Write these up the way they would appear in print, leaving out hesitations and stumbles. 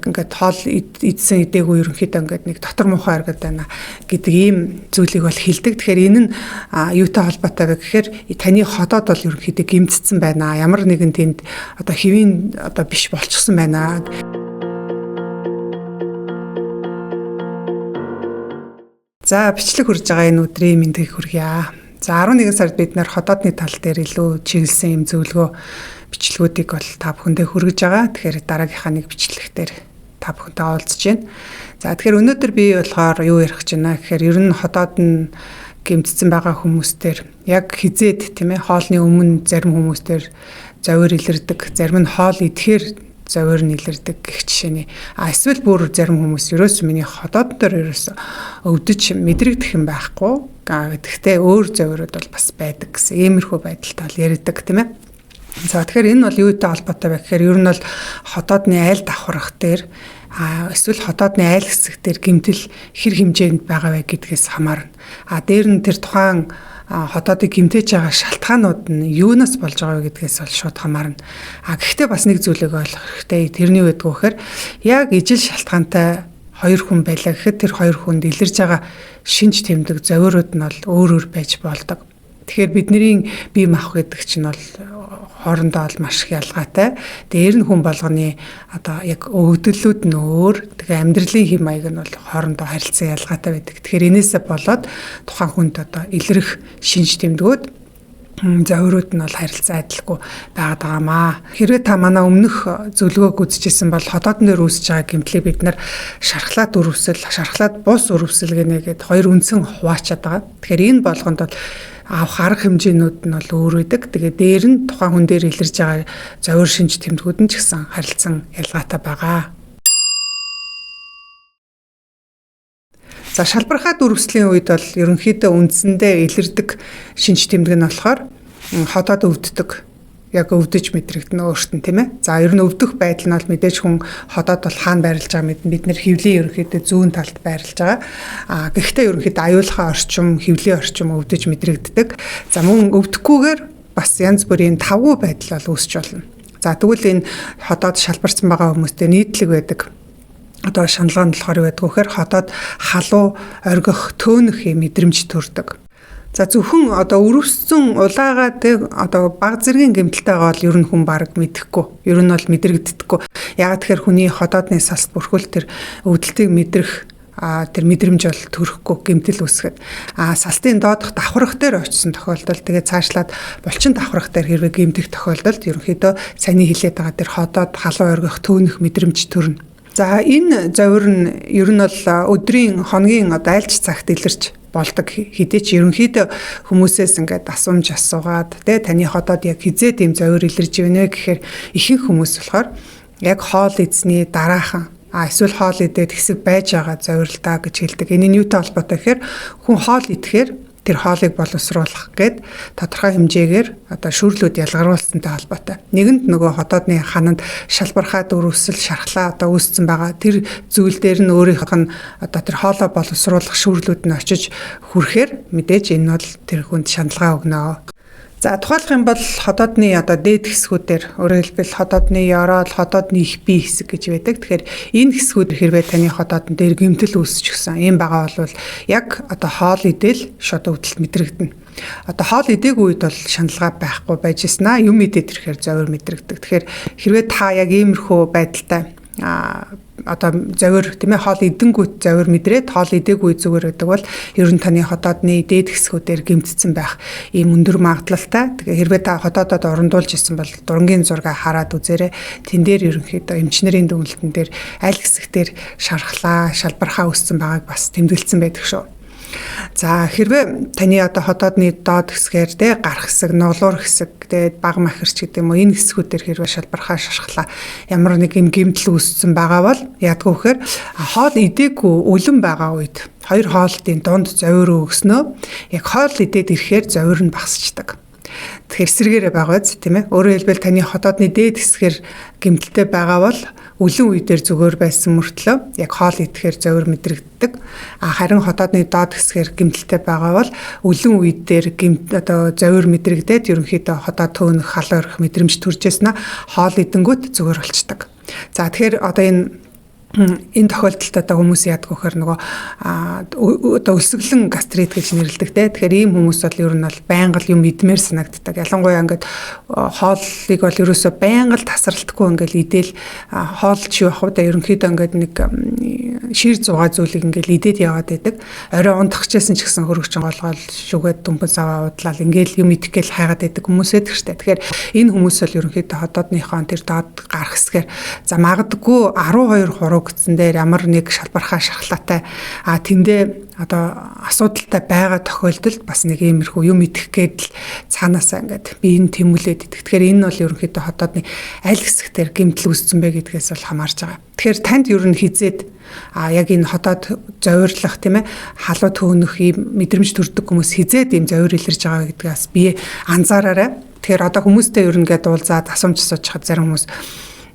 яг ингээд хоол идсэн идээгүй ерөнхийдөө ингээд нэг дотор муухай харагдаад байна гэдэг ийм зүйлийг бол хэлдэг. Тэгэхээр энэ нь юутай холбоотой вэ гэхээр таны хотод бол ерөнхийдөө гэмтцсэн байна. Ямар нэгэн тэнд одоо хэвийн одоо биш болчихсон байна. За бичлэг хүрж байгаа энэ өдрийн мэндийг хүргье. За 11 сард бид нэр хотоодны тал дээр илүү чиглэсэн юм зөвлөгөө бичлэгүүдийг бол та бүхэндээ хүргэж байгаа. Тэгэхээр дараагийнхаа нэг бичлэгтэр та бүхэнтэй уулзж байна. За тэгэхээр өнөөдөр би болохоор юу ярих гэж байна гэхээр ер нь хотоод нь гэмтсэн байгаа хүмүүстээр яг хизээд тийм ээ хоолны өмнө зарим хүмүүстээр зовир илэрдэг, зарим нь хоол идэхээр зовир илэрдэг гэх жишээний. Эсвэл бүр зарим хүмүүс ерөөс миний хотоод дээр ерөөс өвдөж мэдрэгдэх юм байхгүй. Гэхдээ өөр зовирууд бол бас байдаг гэсэн иймэрхүү байдалтай бол ярьдаг тийм ээ. За тэгэхээр энэ бол юутай холбоотой вэ гэхээр ер нь бол хотоодны айл давхрах дээр эсвэл хотоодны айл хэсэг дээр гэмтэл хэр хэмжээнд байгаа вэ гэдгээс хамаарна. Дээр нь тэр тухайн хотоодыг гэмтэж байгаа шалтгаанууд нь юунаас болж байгаа вэ гэдгээс бол шууд хамаарна. Гэхдээ бас нэг зүйлийг ойлгох хэрэгтэй. Тэрний үедгүү гэхээр яг ижил шалтгаантай хоёр хүн байлаа гэхэд тэр хоёр хүнд илэрж байгаа шинж тэмдэг зовирууд нь бол өөр өөр байж болдог. Тэгэхээр бидний бие махбод гэдэг чинь бол хоорондоо бол маш их ялгаатай. Дээр нь хүн болгоны одоо яг өгөгдлүүд нь өөр. Тэгээ амьдралын хэм маяг нь бол хоорондоо харилцан ялгаатай байдаг. Тэгэхээр энээсээ болоод тухайн хүнд одоо илэрх шинж тэмдгүүд зовирууд нь бол харилцан адилгүй байгаад байгаамаа. Хэрвээ та манай өмнөх зөвлөгөөг үзчихсэн бол хотоодн дээр үүсэж байгаа гэмтлийг бид нар шархлаад өрөвсөл, шархлаад бус өрөвсөл гэнэ гээд хоёр үндсэн хуваачаад байгаа. Тэгэхээр энэ болгонд бол авах арга хэмжээнүүд нь бол өөр үүдэг. Тэгээ дээр нь тухайн хүн дээр илэрж байгаа зовир шинж тэмдгүүд нь ч гэсэн харилцан ялгаатай байгаа. За шалбархаад өрөвслийн үед бол ерөнхийдөө үндсэндээ илэрдэг шинж тэмдэг нь болохоор хотоод өвддөг. Яг өвдөж мэдрэгдэн өөрт нь тийм ээ. За ер нь өвдөх байдал нь бол мэдээж хүн хотоод бол хаана байрлаж байгаа мэд бид нэр хөвлийн ерөнхийдөө зүүн талд байрлаж байгаа. Гэхдээ ерөнхийдөө аюулхай орчим, хөвлийн орчим өвдөж мэдрэгддэг. За мөн өвдөхгүйгээр бас янз бүрийн тавгүй байдал бол үүсч болно. За тэгвэл энэ хотоод шалбарсан байгаа хүмүүстэй нийтлэг байдаг. Одоо шаналгаа нь болохоор юу гэдэг вэ гэхээр хотоод халуу, оргих, төөнөх юм мэдрэмж төрдөг. За зөвхөн одоо өрөвссөн улаагаа тэг одоо баг зэргийн гэмтэлтэйгаа бол ер нь хүн бараг мэдэхгүй. Ер нь бол мэдрэгддэггүй. Яг тэгэхээр хүний хотоодны салт бүрхүүл тэр өвдөлтийг мэдрэх тэр мэдрэмж бол төрөхгүй гэмтэл үүсгэхэд салтын доодох давхрах дээр очисон тохиолдолд тэгээ цаашлаад булчин давхрах дээр хэрвээ гэмтэх тохиолдолд ерөнхийдөө саяны хэлээд байгаа тэр хотоод халуу оргих, төөнөх мэдрэмж төрнө. За энэ зовир нь ер нь бол өдрийн, хоногийн одоо айлч цагт илэрч болдог. Хэдий ч ерөнхийдөө хүмүүсээс ингээд асуумж асуугаад таны хотод яг хизээ тийм зовир илэрж байна вэ гэхээр ихэнх хүмүүс болохоор яг хоол эзний дараахан эсвэл хоол идээд хэсэг байж байгаа зовирлтаа гэж хэлдэг. Энэ нь юутай холбоотой гэхээр хүн хоол идэхээр тэр хоолыг боловсруулах гээд тодорхой хэмжээгээр одоо шүүрлүүд ялгаруулсантай холбоотой. Нэгэнд нөгөө хотоодны хананд шалбархаад өрөвсөл, шархлаа одоо үүссэн байгаа. Тэр зүйл дээр нь өөрийнх нь одоо тэр хоолоо боловсруулах шүүрлүүд нь очиж хүрэхээр мэдээж энэ бол тэр хүнд шаналгаа өгнө. За тухайлах юм бол хотоодны одоо дээд хэсгүүдээр өөрөөр хэлбэл хотоодны ёроол, хотоодны их бие хэсэг гэж байдаг. Тэгэхээр энэ хэсгүүд хэрвээ таны хотоодн дээр гэмтэл үүсчихсэн юм байгаа бол яг одоо хоол идэл шууд өвдөлт мэдрэгдэнэ. Одоо хоол идээгүй үед бол шаналгаа байхгүй байж яснаа юм идээд ирэхээр зовир мэдрэгдэг. Тэгэхээр хэрвээ та яг иймэрхүү байдалтай одоо зовир тийм ээ хоол идэнгүүт зовир мэдрээд хоол идээгүй зүгээр байдаг бол ер нь таны хотоодны дээд хэсгүүдээр гэмтсэн байх ийм өндөр магадлалтай. Тэгээ хэрвээ та хотоодод орондуулж исэн бол дурангийн зураг хараад үзээрэй. Тэн дээр ерөнхийдөө эмчнэрийн дүгнэлтэн дээр аль хэсэгтэр шархлаа, шалбархаа үүссэн байгааг бас тэмдэглэсэн байдаг шүү. За хэрвээ таны одоо хотоодны доод хэсгээр гарах хэсэг, нулуур хэсэг, баг махирч гэдэг юм уу энэ хэсгүүдээр хэрвээ шалбархаа шашхлаа ямар нэг юм гэмтэл үүссэн байгаа бол яадгүй гэхээр хоол идээгүй өлөн байгаа үед хоёр хоолтын дунд зовир өгснөө яг хоол идээд ирэхээр зовир нь багасчдаг. Тэгэхээр эсрэгээрээ байгаа биз тийм ээ. Өөрөөр хэлбэл таны хотоодны дээд хэсгээр гэмтэлтэй байгаа бол өлөн үедэр зүгээр байсан мөртлөө яг хоол идэхээр зовир мэдрэгддэг. Харин хотоодны доод хэсгээр гэмтэлтэй байгаа бол өлөн үедэр одоо зовир мэдрэгдээд ерөнхийдөө хотоод төөнөх халуурах мэдрэмж төржсэнаа хоол идэнгүүт зүгээр болчдаг. За тэгэхээр одоо энэ Энэ тохиолдолд одоо хүмүүс яадаг вэхээр нөгөө одоо өсөглөн гастрит гэж нэрлэдэг те. Тэгэхээр ийм хүмүүс бол ер нь бол байнга л юм идмээр санагддаг. Ялангуяа ингээд хоолыг бол ерөөсөө байнга л тасралтгүй ингээд идэл хоолч юу ах уу да ерөнхийдөө ингээд нэг шир зугаа зүйлийг ингээд идээд яваад байдаг. Орой унтахчээсэн ч гэсэн хөргөж голгоол шүгээд дүнхэн саваа удлал ингээд юм идэх гээл хайгаад байдаг хүмүүсээ тэр штэ. Тэгэхээр энэ хүмүүс бол ерөнхийдөө хотоодныхон тэр доод гарах хэсгээр за магадгүй 12 хуруу гэсэн дээр ямар нэг шалбархаа шархлаатай тэндээ одоо асуудалтай байгаа тохиолдолд бас нэг иймэрхүү юм идэх гээд л цаанаасаа ингээд би энэ тэмүүлээд идэх. Тэгэхээр энэ бол ерөнхийдөө хотоодны аль хэсгээр гэмтэл үүссэн бэ гэдгээс бол хамаарж байгаа. Тэгэхээр танд ер нь хизээд яг энэ хотоод зовирлох тийм ээ халуу төөнөх ийм мэдрэмж төрдөг хүмүүс хизээд ийм зовир илэрж байгаа гэдгээс би анзаараарай. Тэгэхээр одоо хүмүүстэй ер нь ингээд уулзаад асуумж асууж хаад зарим хүмүүс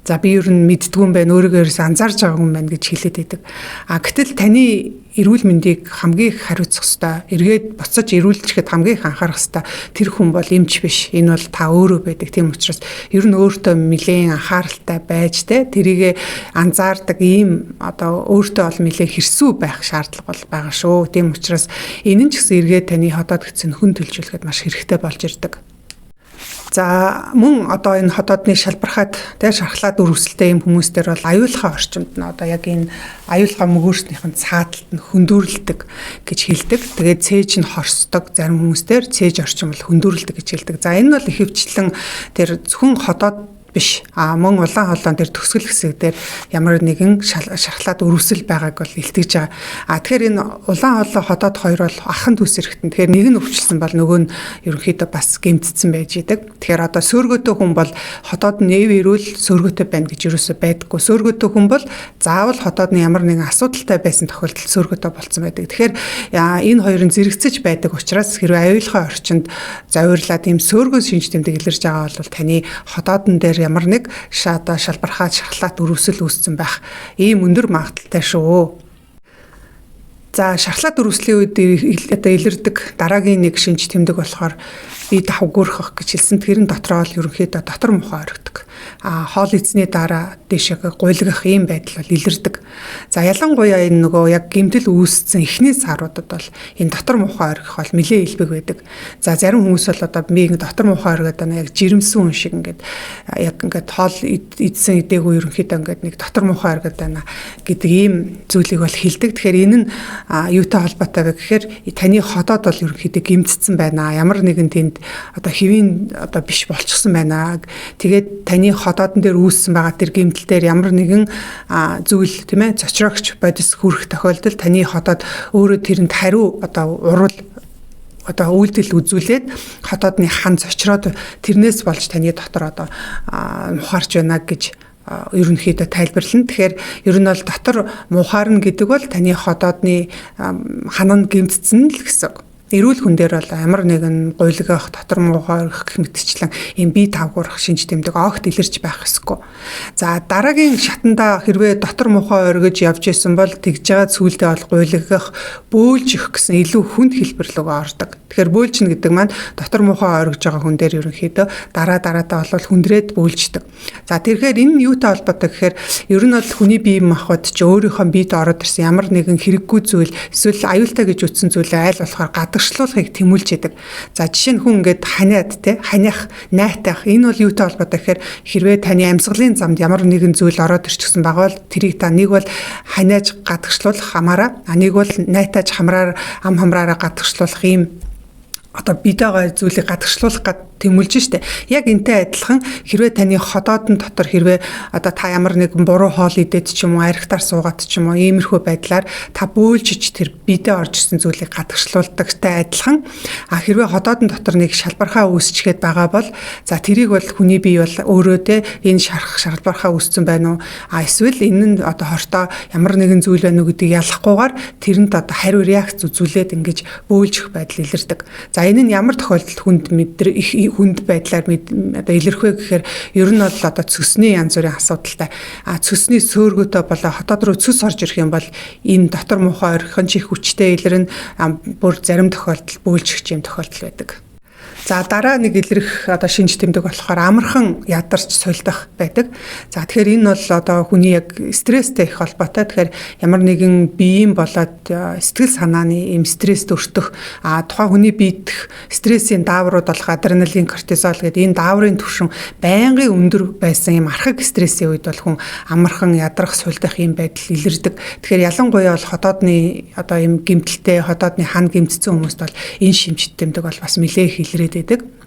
за би ер нь мэддгүй юм байна өөрийгөө ерөөс анзаарж байгаа юм байна гэж хэлээд байдаг. Гэтэл таны эрүүл мэндийг хамгийн их хариуцах ёстой. Эргээд буцаж эрүүлжихэд хамгийн их анхаарах ёстой. Тэр хүн бол эмч биш. Энэ бол та өөрөө байдаг. Тийм учраас ер нь өөртөө нэлээд анхааралтай байж тэрийгэ анзаардаг ийм одоо өөртөө бол нэлээд хэрсүү байх шаардлага бол байгаа шүү. Тийм учраас энэ нь ч гэсэн эргээд таны хотоод гэсэн хүн төлжүүлэхэд маш хэрэгтэй болж ирдэг. За мөн одоо энэ хотоодны шалбархаад тэ шархлаад үргэлжлэлтэй юм хүмүүстэр бол аюулхай орчимд нь одоо яг энэ аюулхай мөгөөрснийхэн цааталт нь хөндөөрлөдөг гэж хэлдэг. Тэгээд цээж нь хорсдог зарим хүмүүстэр цээж орчим бол хөндөөрлөдөг гэж хэлдэг. За энэ бол ихэвчлэн тэр зөвхөн хотоод биш мөн улаан холоон дээр төгсгөл хэсэг дээр ямар нэгэн шархлаад өрөвсөл байгааг бол илтгэж байгаа. Тэгэхээр энэ улаан холоо хотоод хоёр бол ахын төс эрэхтэн. Тэгэхээр нэг нь өвчлсөн бол нөгөө нь ерөнхийдөө бас гэмтцсэн байж идэг. Тэгэхээр одоо сөөргөтөө хүн бол хотоод нэв ирүүл сөөргөтөө байна гэж юусоо байдаггүй. Сөөргөтөө хүн бол заавал хотоодны ямар нэгэн асуудалтай байсан тохиолдолд сөөргөтөө болцсон байдаг. Тэгэхээр энэ хоёр нь зэрэгцэж байдаг учраас хэрвээ аюулхай орчинд завирлаад ийм сөөргөө шинж тэмдэг илэрж байгаа бол таны хотоодн дээр ямар нэг шалбархаад шархлаад өрөвсөл үүссэн байх ийм өндөр магадaltaй шүү. За шархлаад өрөвслийн үед одоо илэрдэг дараагийн нэг шинж тэмдэг болохоор би давгуурхах гэж хэлсэн. Тэр нь дотроо л ерөнхийдөө дотор мухаа орогддог. Хоол эзний дараа дэшег гуйлгах ийм байдал бол илэрдэг. За ялангуяа энэ нөгөө яг гэмтэл үүссэн эхний саруудад бол энэ дотор мухаа оргих бол нэлээд илбэг байдаг. За зарим хүмүүс бол одоо би ингэ дотор мухаа оргоод байна яг жирэмсэн хүн шиг ингээд яг ингээд хоол идсэн идээгүй ерөнхийдөө ингээд нэг дотор мухаа оргоод байна гэдэг ийм зүйлийг бол хэлдэг. Тэгэхээр энэ нь юутай холбоотой вэ гэхээр таны хотоод бол ерөнхийдөө гэмтцсэн байна. Ямар нэгэн тэнд одоо хэвийн одоо биш болчихсон байна. Тэгээд таны хотоодн дээр үүссэн байгаа тэр гэмтэл дээр ямар нэгэн зүйл тийм ээ цочрогч бодис хүрэх тохиолдолд таны хотоод өөрөө тэрэнд хариу одоо урал одоо үйлдэл үзүүлээд хотоодны хан цочроод тэрнээс болж таны дотор одоо мухаарч байна гэж ерөнхийдөө тайлбарлана. Тэгэхээр ер нь бол дотор мухаарна гэдэг бол таны хотоодны ханан гэмтцэн л гэсэн. Эрүүл хүн дээр бол ямар нэгэн гуйлгах, дотор муухайрах гэх мэтчлэн ийм бие тавгуурах шинж тэмдэг огт илэрч байх ёсгүй. За дараагийн шатанда хэрвээ дотор муухай оргиж явж исэн бол тэгж байгаа зүйлдээ бол гуйлгах, бөөлж өгөх гэсэн илүү хүнд хэлбэр рүү ордог. Тэгэхээр бөөлжнө гэдэг маань дотор муухай оргиж байгаа хүн дээр ерөнхийдөө дараадаа бол хүндрээд бөөлждөг. За тэгэхээр энэ нь юутай холбоотой гэхээр ер нь бол хүний бие махбод ч өөрийнхөө биед ороод ирсэн ямар нэгэн хэрэггүй зүйл эсвэл аюултай гэж үтсэн зүйлээ айл болохоор гадагшлуулахыг тэмүүлж идэг. За жишээ нь хүн ингээд ханиад ханиах, найтах энэ бол юутай холбоотой гэхээр хэрвээ таны амьсгалын замд ямар нэгэн зүйл ороод ирчихсэн байгаа бол тэрийг та нэг бол ханиаж гадагшлуулах амаараа, нэг бол найтаж хамраар ам хамраараа гадагшлуулах ийм одоо бидэгаа зүйлийг гадагшлуулах гэдэг тэмүүлж штэ. Яг энтэй адилхан хэрвээ таны хотоодн дотор хэрвээ одоо та ямар нэгэн буруу хоол идээд ч юм уу архитаар суугаад ч юм уу иймэрхүү байдлаар та бөөлжиж тэр бидээ орж ирсэн зүйлийг гадагшлуулдагтай адилхан хэрвээ хотоодн дотор нэг шалбархаа үүсчихэд байгаа бол за тэрийг бол хүний бие бол өөрөө те энэ шалбархаа үүссэн байна уу эсвэл энэ нь одоо хортоо ямар нэгэн зүйл байна уу гэдгийг ялахгүйгээр тэрэнд одоо хариу реакц үзүүлээд ингэж бөөлжих байдал илэрдэг. За энэ нь ямар тохиолдолд хүнд байдлаар одоо илэрх вэ гэхээр ер нь бол одоо цөсний янз бүрийн асуудалтай. Цөсний сөөргөтөө болоо хотод руу цөс орж ирэх юм бол энэ дотор муухай орхин чих хүчтэй илэрнэ бүр зарим тохиолдолд бөөлжих юм тохиолдол байдаг. За дараа нэг илэрх одоо шинж тэмдэг болохоор амархан ядарч сулдах байдаг. За тэгэхээр энэ бол одоо хүний яг стресстэй их холбоотой. Тэгэхээр ямар нэгэн биеийн болоод сэтгэл санааны ийм стресст өртөх тухайн хүний биедх стрессийн дааврууд болох адреналин, кортизол гэдэг энэ дааврын түвшин байнгын өндөр байсан ийм архаг стрессийн үед бол хүн амархан ядрах сулдах ийм байдал илэрдэг. Тэгэхээр ялангуяа бол хотоодны одоо ийм гэмтэлтэй хотоодны хан гэмтсэн хүмүүст бол энэ шинж тэмдэг бол бас нэлээх илрээд байдаг.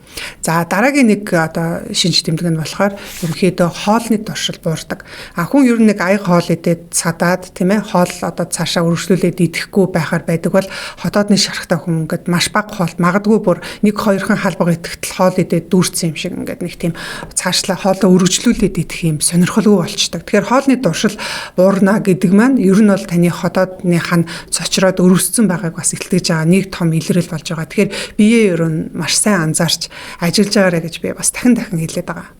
За дараагийн нэг одоо шинж тэмдэг нь болохоор ерөнхийдөө хоолны доршил буурдаг. Хүн ер нь нэг аяга хоол идээд садаад тийм ээ хоол одоо цаашаа үргэлжлүүлээд идэхгүй байхаар байдаг бол хотоодны шархтай хүн ингээд маш бага хоолт магадгүй бүр 1-2хан халбаг идэхтэл хоол идээд дүүрсэн юм шиг ингээд нэг тийм цаашлаа хоолоо үргэлжлүүлээд идэх юм сонирхолгүй болчдаг. Тэгэхээр хоолны доршил буурна гэдэг маань ер нь бол таны хотоодны хан цочроод өрөвссөн байгааг бас илтгэж байгаа нэг том илрэл болж байгаа. Тэгэхээр биеэ ер нь маш сайн анзаарч ажиллаж байгаарэ гэж би бас дахин хэлээд байгаа.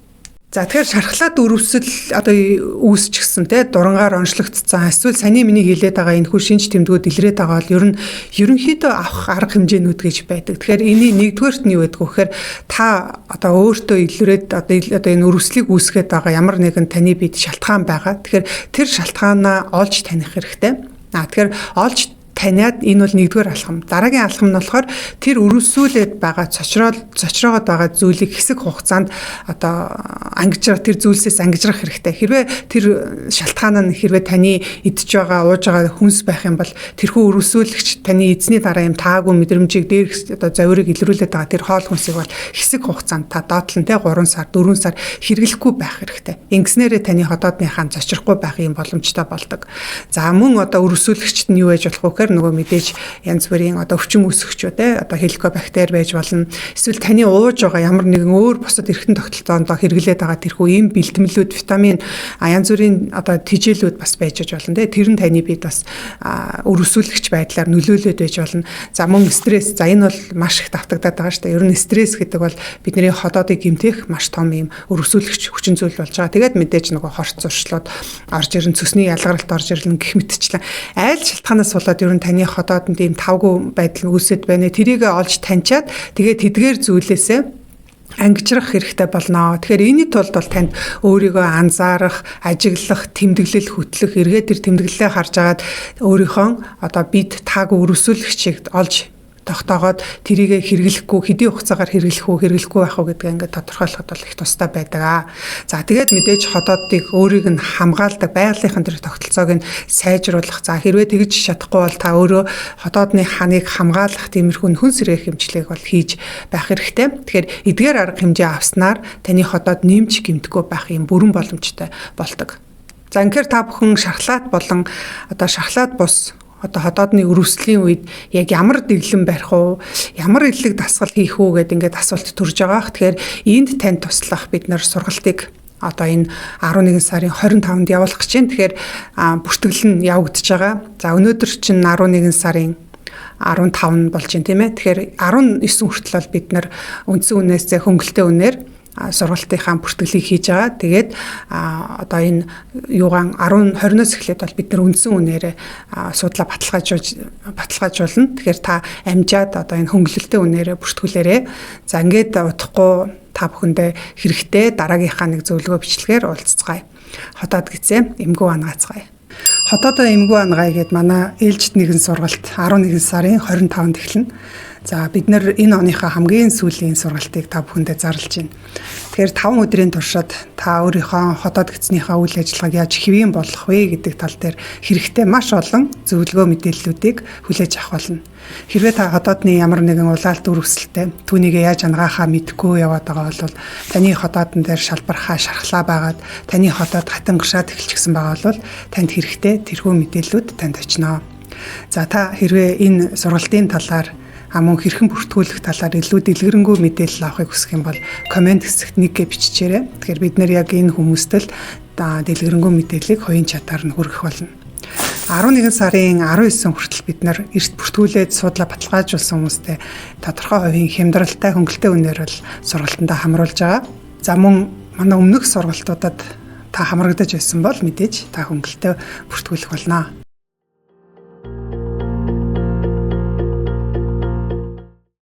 За тэгэхээр шархлаад өрөвсөл одоо үүсчихсэн те дурангаар онцлогдсон эсвэл саний миний хэлээд байгаа энэ хүү шинж тэмдгүүд илрээд байгаа бол ер нь ерөнхийдөө авах арга хэмжээнүүд гэж байдаг. Тэгэхээр эний нэгдүгээрт нь юу гэдэг вэ гэхээр та одоо өөртөө илрээд одоо энэ өрөвслийг үүсгээд байгаа ямар нэгэн таны биед шалтгаан байгаа. Тэгэхээр тэр шалтгаанаа олж таних хэрэгтэй. Тэгэхээр олж таниад энэ бол нэгдүгээр алхам. Дараагийн алхам нь болохоор тэр өрөвсүүлээд байгаа цочроогоод байгаа зүйлийг хэсэг хугацаанд одоо ангижрах тэр зүйлсээс ангижрах хэрэгтэй. Хэрвээ тэр шалтгаан нь хэрвээ таны идж байгаа, ууж байгаа хүнс байх юм бол тэрхүү өрөвсүүлэгч таны эзний дараа юм таагүй мэдрэмжийг дээрх одоо завирыг илрүүлээд байгаа тэр хоол хүнсийг бол хэсэг хугацаанд та доотлон те 3 сар, 4 сар хэрэглэхгүй байх хэрэгтэй. Ингэснээрээ таны хотоодны хаан зочрохгүй байх юм боломжтой болдог. За мөн одоо өрөвсүүлэгчд нь юу байж болох вэ? Нөгөө мэдээж янз бүрийн одоо өвчин үүсгэгчүүд одоо хеликобактер байж болно. Эсвэл таны ууж байгаа ямар нэгэн өөр бусад эргэтэн тогтолцоонд хэрэглээд байгаа тэрхүү ийм бэлтгэлүүд, витамин янз бүрийн одоо тижээлүүд бас байж болно. Тэр нь таны биед бас өрөвсүүлэгч байдлаар нөлөөлөд байж болно. За мөн стресс. За энэ бол маш их давтагдаад байгаа шүү дээ. Ер нь стресс гэдэг бол бидний хотоодыг гэмтэх маш том ийм өрөвсүүлэгч хүчин зүйл болж байгаа. Тэгээд мэдээж нөгөө хорт зуршлууд орж ирэн, цөсний ялгаралт орж ирлэн гэх мэтчлэн айл шалтгаанаас болоод ер нь таны хотоодонд ийм тавгүй байдал үүсэт байна. Тэрийг олж таньчаад тэгээд тэдгээр зүйлээсээ ангижрах хэрэгтэй болно. Тэгэхээр энэний тулд бол танд өөрийгөө анзаарах, ажиглах, тэмдэглэл хөтлөх, эргээд тэр тэмдэглэлээ харж агаад өөрийнхөө одоо бид таагүй өрөвсүүлэгчийг олж тогтоогоод тэрийг хэрэглэхгүй хэдийн хугацаагаар хэрэглэхгүй байх уу гэдгээ ингээд тодорхойлоход бол их тустай байдаг. За тэгээд мэдээж хотоодыг өөрийг нь хамгаалдаг байгалийнхын тэр тогтолцоог нь сайжруулах. За хэрвээ тэгж чадахгүй бол та өөрөө хотоодны ханыг хамгаалах тиймэрхүү хүн сэргээх хэмжлэгийг бол хийж байх хэрэгтэй. Тэгэхээр эдгээр арга хэмжээ авснаар таны хотоод нэмж гэмтэхгүй байх юм бүрэн боломжтой болдог. За ингээд та бүхэн шархлаад болон одоо шархлаад бус одоо хотоодны өрөвслийн үед яг ямар дэглэм барих уу, ямар элэг дасгал хийх үү гэдэг ингээд асуулт төрж байгаа. Тэгэхээр энд танд туслах бид нар сургалтыг одоо энэ 11 сарын 25-нд явуулах гэж байна. Тэгэхээр бүртгэл нь явагдаж байгаа. За өнөөдөр чинь 11 сарын 15 болж байна тийм ээ. Тэгэхээр 19 хүртэл бол бид нар үндсэн үнээс хөнгөлтэй үнээр сургалтынхаа бүртгэлийг хийж байгаа. Тэгээд одоо энэ юугаан 20-оос эхлээд бол бид нар үндсэн үнээрээ суудлаа баталгаажуулна. Тэгэхээр та амжаад одоо энэ хөнгөлөлттэй үнээрээ бүртгүүлээрээ. За ингээд удахгүй та бүхэндээ хэрэгтэй дараагийнхаа нэг зөвлөгөө бичлэгээр уулзцгаая. Хотоод гизээ эмгүү ангаацгаая. Хотоодоо эмгүү ангаая гэд манай ээлжид нэгэн сургалт 11 сарын 25-нд эхэлнэ. За бид нэр энэ оныхоо хамгийн сүүлийн сургалтыг та бүхэндээ зарлж байна. Тэгэхээр 5 өдрийн туршид та өөрийнхөө хотоод гиснийхээ үйл ажиллагааг яаж хэвийн болгох вэ гэдэг тал дээр хэрэгтэй маш олон зөвлөгөө мэдээллүүдийг хүлээж авах болно. Хэрвээ та хотоодны ямар нэгэн улаалт өрөвсөлтэй түүнийг яаж ангаахаа мэдэхгүй яваад байгаа бол таны хотоодн дээр шалбархаа шархлаа байгаад таны хотоод хатангашаад эхэлчихсэн байгаа бол танд хэрэгтэй тэрхүү мэдээллүүд танд очино. За та хэрвээ энэ сургалтын талаар мөн хэрхэн бүртгүүлэх талаар илүү дэлгэрэнгүй мэдээлэл авахыг хүсэх юм бол комент хэсэгт нэг гэ бичээрэй. Тэгэхээр бид нэр яг энэ хүмүүстэл дэлгэрэнгүй мэдээллийг хувийн чатаар нь хүргэх болно. 11 сарын 19 хүртэл бид нар эрт бүртгүүлээд суудлаа баталгаажуулсан хүмүүстэй тодорхой хувийн хямдралтай хөнгөлтэй үнээр бол сургалтандаа хамруулж байгаа. За мөн манай өмнөх сургалтуудад та хамрагдаж байсан бол мэдээж та хөнгөлтэй бүртгүүлэх болно.